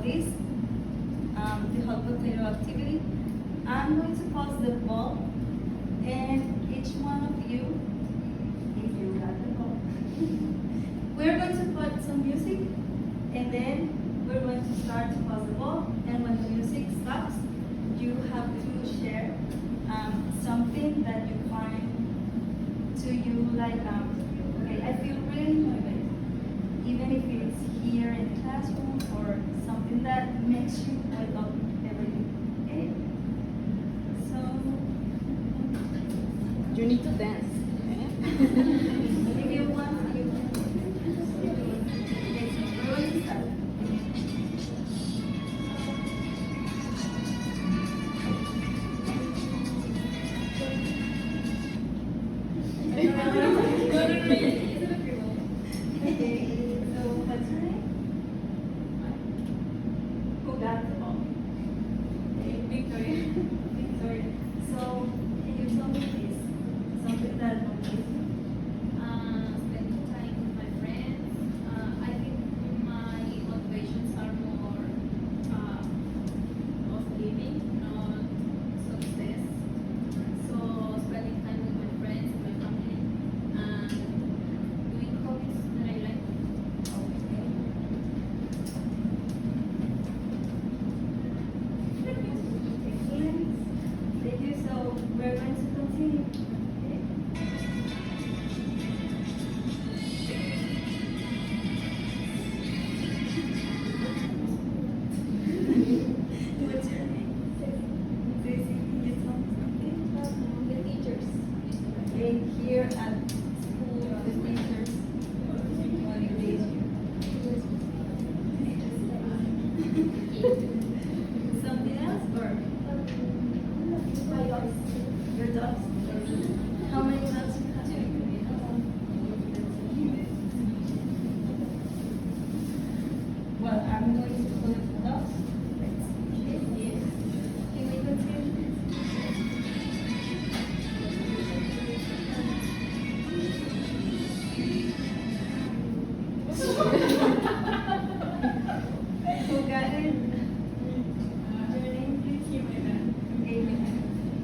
this, the hot potato activity. I'm going to pass the ball, and each one of you, if you got the ball, we're going to put some music, and then we're going to start to pass the ball. And when the music stops, you have to share something that you find to you like, okay, I feel really motivated, even if it's here in the classroom or something that makes you wake up every day. Okay? So, You need to dance. if you want, you can. Okay, so we're going to start. Okay, so what's your name? Who got the ball? Okay, Victoria. Victoria. So, can you tell me this? Something that motivates you? Spending time with my friends. I think my motivations are more of living, not success. So spending time with my friends, my family, and doing hobbies that I like. Excellent. Thank you. So we're going to continue. Okay? What's your name? Daisy, can you tell me something about The teachers. okay, here at school, the teachers motivate you? Something else or? My dogs. Your dogs? How many dogs you have? Well, I'm going to collect the dogs. Yes. Can we continue? Who got it? Your name, please? Okay,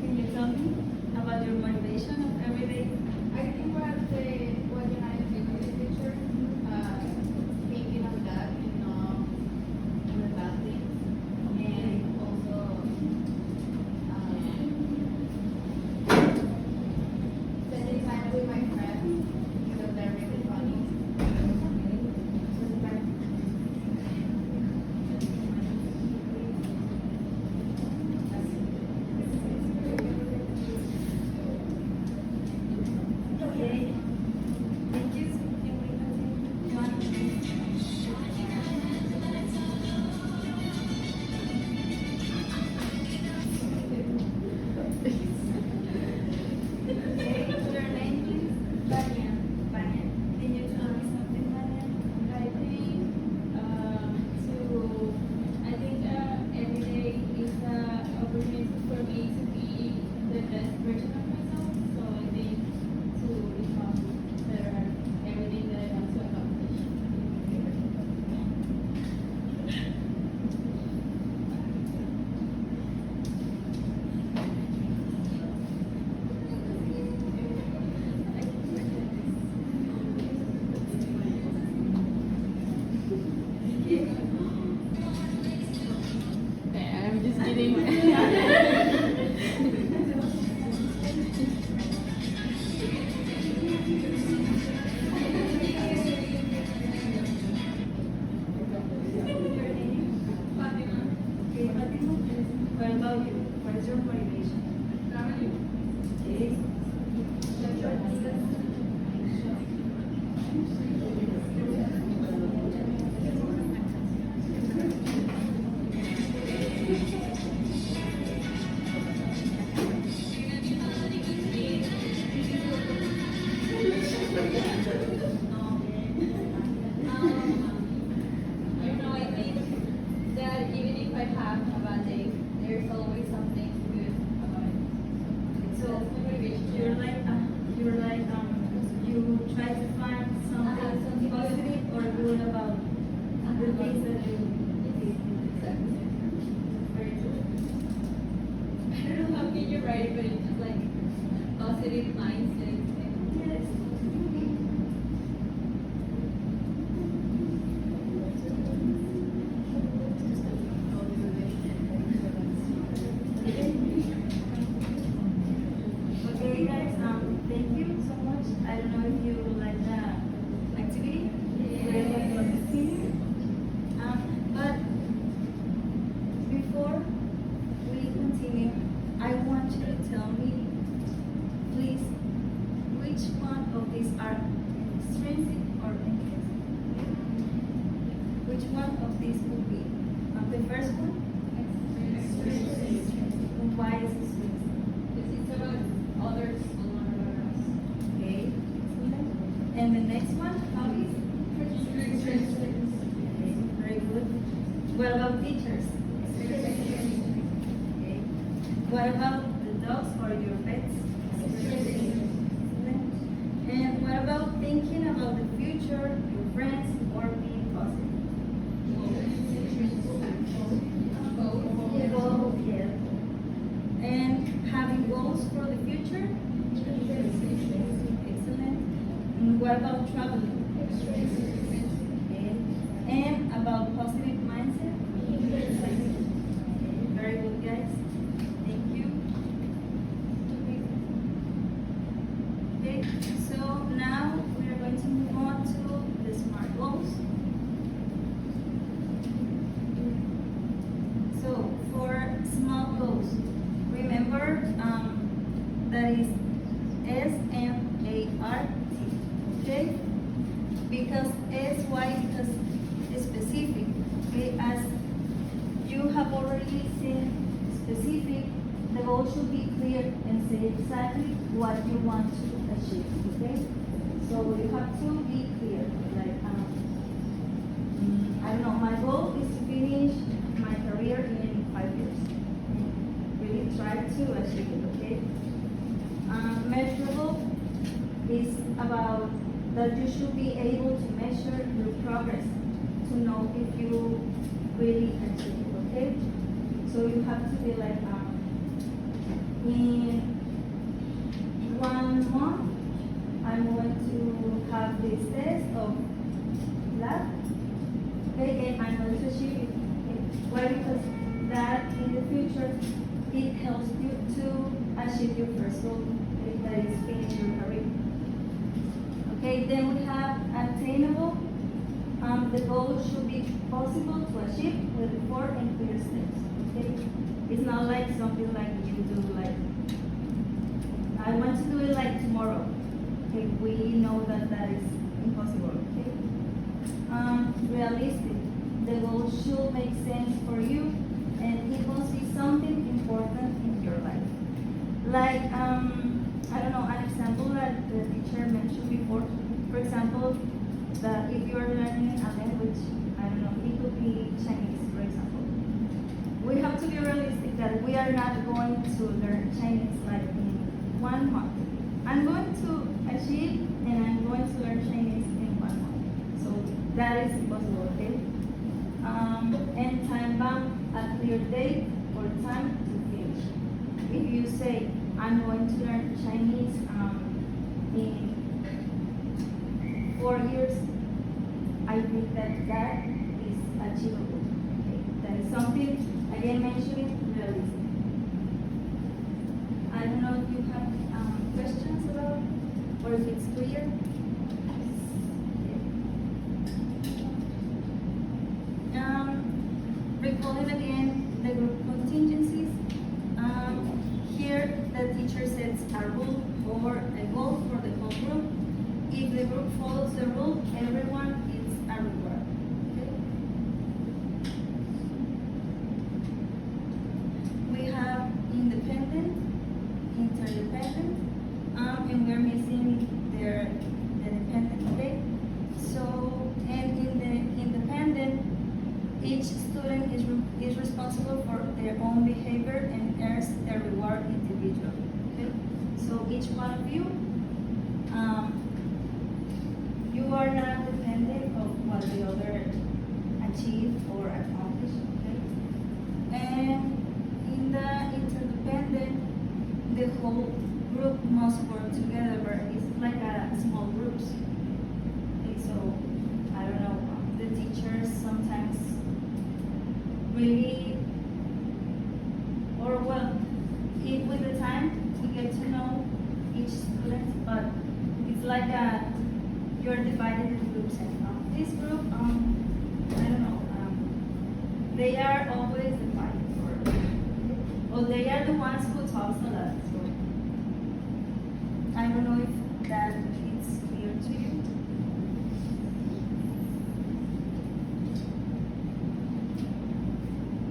can you tell me about your motivation of every day? I think what united me with the teacher, thinking of that, on the bad things, and also spending time with my friends because they're really funny. Okay. Thank you. Can we continue? John, please. Okay, your name, please? Banyan. Banyan. Can you tell me something, Banyan? I think every day is an opportunity for me to be the best version of myself. So I think to become better at everything that I want to accomplish. I'm just kidding. Your name? Fatima, Okay, Fatima. What about you? What is your motivation? family, Okay. I think that even if I have a bad day, there's always something good about it. So that's my motivation. You're like you try to find something Something positive or good about the things that you. positive mindset. Yes. Okay, guys, thank you so much. I don't know if you like the activity. But before we continue, I want you to tell me, please, which one of these are extrinsic or intrinsic? Which one of these would be? The first one? Extrinsic. And why is extrinsic? Because it's about others and not about us. Okay. And the next one, how is? Okay, very good. What about teachers? Okay. What about the dogs or your pets? And what about thinking about the future, your friends, or being positive? Both, yeah. And having goals for the future? Excellent. And what about traveling? Okay. And about positive mindset? Okay. Very good, guys. Thank you. Okay, so now we are going to move on to the SMART goals. So for small goals, remember that is SMART, okay? Because SY, because it's specific, okay? As you have already seen specific, the goal should be clear and say exactly what you want to achieve, okay? So you have to be clear, like, I don't know, my goal is to finish my career in 5 years. Really try to achieve it, okay? Measurable is about that you should be able to measure your progress to know if you really achieve it, okay? So you have to be like, in 1 month, I'm going to have this test of lab, okay, and I'm going to achieve it. Okay? Why? Because that in the future, it helps you to achieve your first goal, okay, that is finish your career. Okay, then we have attainable. The goal should be possible to achieve with 4 and clear steps. Okay, it's not like something like you do like, I want to do it like tomorrow. Okay, we know that that is impossible. Okay, realistic. The goal should make sense for you, and it must be something important in your life. Like, I don't know, an example that the teacher mentioned before. For example, that if you are learning a language, I don't know, it could be Chinese, for example. We have to be realistic that we are not going to learn Chinese like in 1 month. I'm going to achieve and I'm going to learn Chinese in 1 month. So that is impossible, okay? And time bound, a clear date or time to finish. If you say, I'm going to learn Chinese in 4 years, I think that that is achievable. Okay? That is something, again, mentioning realistic. I don't know if you have questions about, or if it's clear. Recalling again the group contingencies. Here the teacher sets a rule or a goal for the whole group. If the group follows the rule, everyone gets a reward. Okay? We have independent, interdependent, and we're missing the dependent. Okay? So, and in the independent, each student is responsible for their own behavior and earns their reward individually. Okay? So each one of you, you are not dependent of what the other achieve or accomplish. Okay? And in the interdependent, the whole group must work together, but it's like a small groups. Okay, so I don't know. The teachers sometimes really, or well, if with the time we get to know each student, but it's like you're divided in groups, and this group, I don't know, they are always divided, or they are the ones who talks a lot. So I don't know if that is clear to you.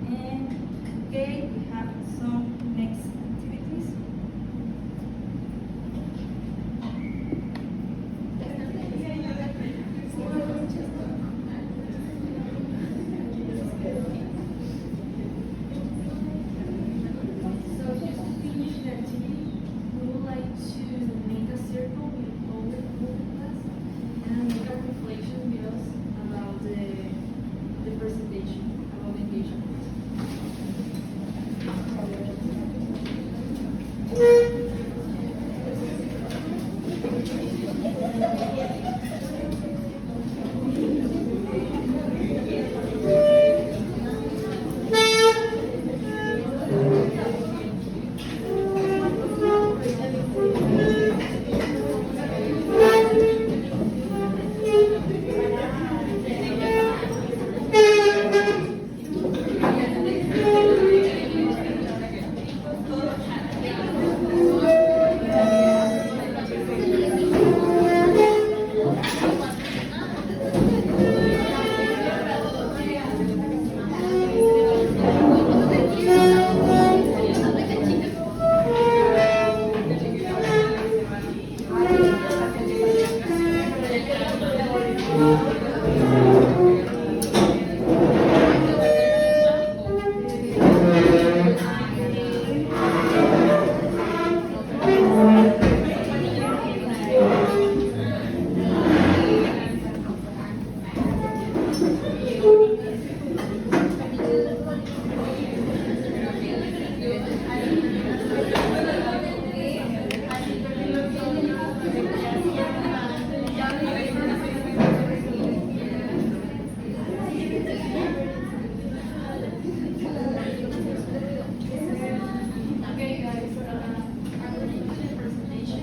And okay, we have some next activities. So just to finish the activity, we would like to make a circle with all the class and make a reflection with us about the presentation, about the engagement. Okay, guys, I'm going to do the presentation.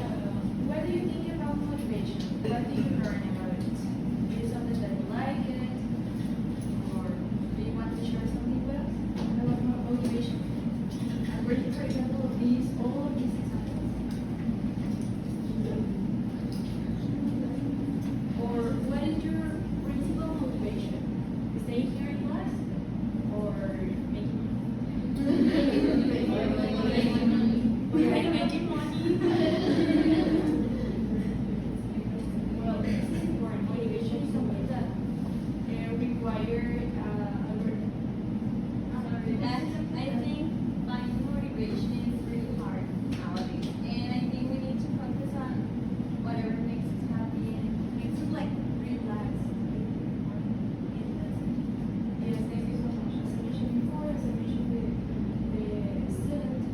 What do you think about motivation? What do you learn about it? Is it something that you like it? Or do you want to share something with us about motivation? I'm ready, for example, all of these examples. Or what is your principal motivation? Staying here in class? Or making making money. Well, this is important. Motivation is something that require I think finding motivation is really hard nowadays, and I think we need to focus on whatever makes us happy and makes us like relax. Yes, thank you so much. As I mentioned before, as I mentioned, the student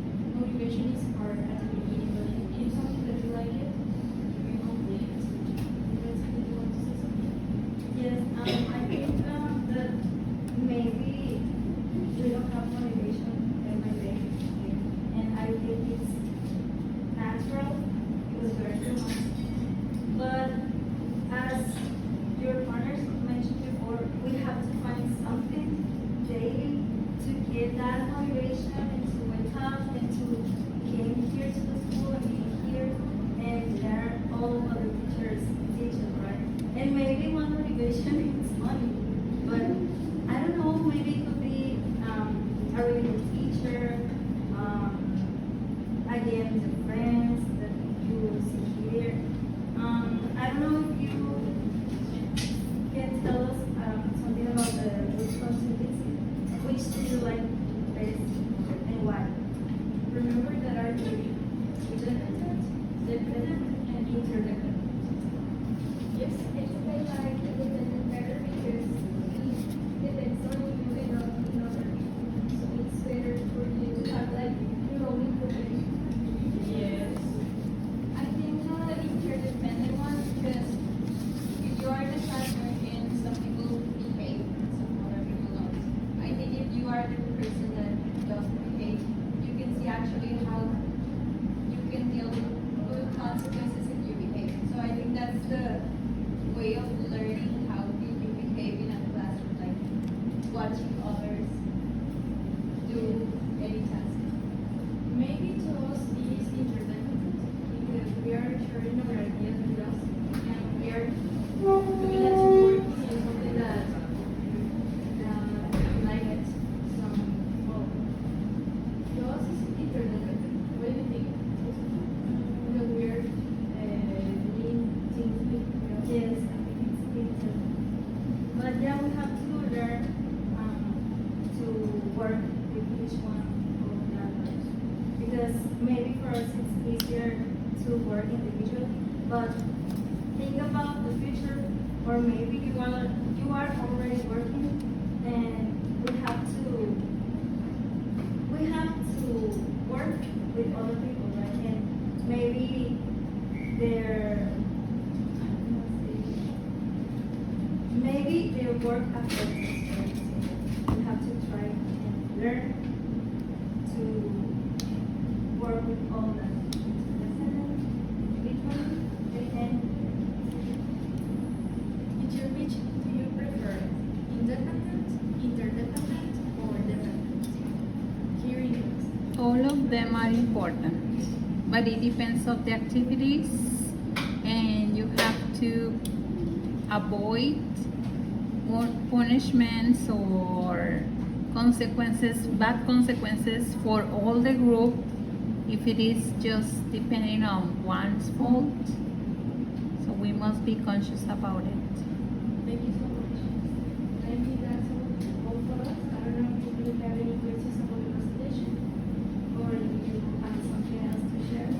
the way of learning how do you behave in a classroom, like watching others do any task. Maybe to us is interdependent because we are sharing our ideas with us and we are doing a teamwork in something that united some, well, to us is interdependent. What do you think? Because we are doing things with Yes, I think it's important. But yeah, we have to learn to work with each one of the others. Because maybe for us it's easier to work individually, but think about the future, or maybe you are already working, and we have to work with other people, right? And maybe their work affects us, right? So we have to try and learn to work with all that. in your which do you prefer? Independent, interdependent, or dependent? Hearing it. All of them are important, but it depends of the activities, and you have to avoid more punishments or bad consequences for all the group if it is just depending on one's fault. So we must be conscious about it. Thank you so much. I think that's all for us. I don't know if you have any questions about the presentation or if you have something else to share.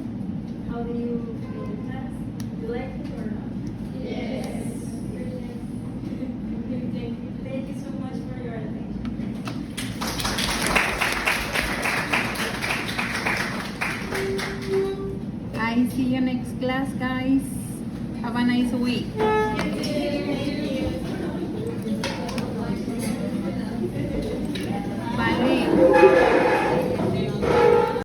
How do you feel the test? You like it or not? Yes. Thank you. Thank you so much for your attention. I see you next class, guys. Have a nice week.